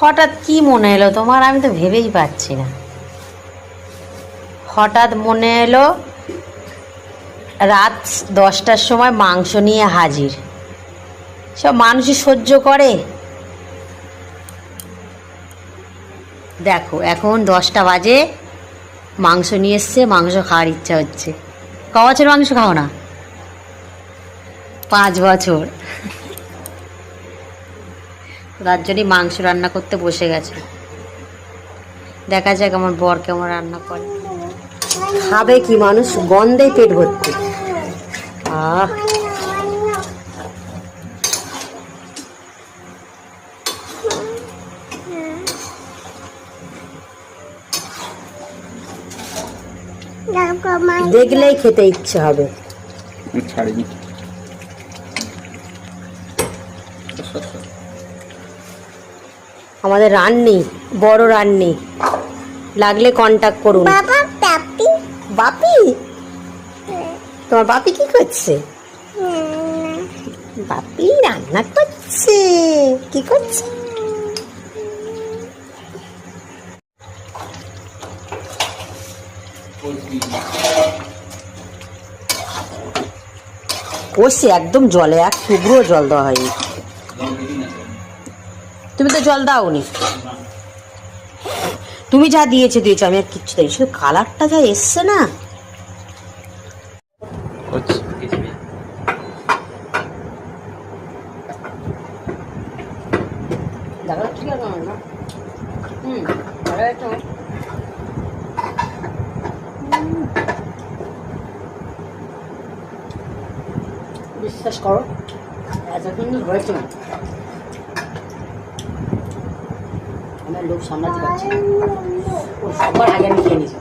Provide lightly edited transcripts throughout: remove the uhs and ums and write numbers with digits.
হঠাৎ কি মনে এলো তোমার? আমি তো ভেবেই পাচ্ছি না। হঠাৎ মনে এলো রাত 10টার সময় মাংস নিয়ে হাজির। সব মানুষই সহ্য করে? দেখো এখন 10টা বাজে, মাংস নিয়ে এসছে, মাংস খাওয়ার ইচ্ছা হচ্ছে। ক বছর মাংস খাও না? 5 বছর। তার জন্যই মাংস রান্না করতে বসে গেছে। দেখা যাক আমার বর কেমন রান্না করে। খাবে কি মানুষ? গন্ধেই পেট ভর্তি। আহ, দেখলেই খেতে ইচ্ছে হবে। আমাদের রান্নি, বড় রান্নি, লাগলে কন্টাক্ট করুন। বাপি? তোমার বাপি কি করছে? বাপি রান্না করছে। কি করছে? কষছে একদম, জলে এক টুকরো জল দেওয়া হয়নি। তুমি তো জল দাওনি। তুমি যা দিয়েছো, আমি আর কিচ্ছু দিই। শুধু কালারটা যা এসছে না। বিশ্বাস করো, এত সুন্দর হয়েছে না, আমার লোক সামলাতে পারছি না। ও সবার আগে আমি খেয়ে নিয়েছি।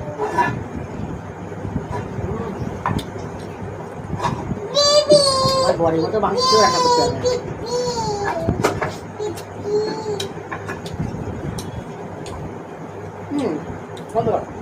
আমার বরের মতো মাংস রান্না করতে হবে। বন্ধ কর।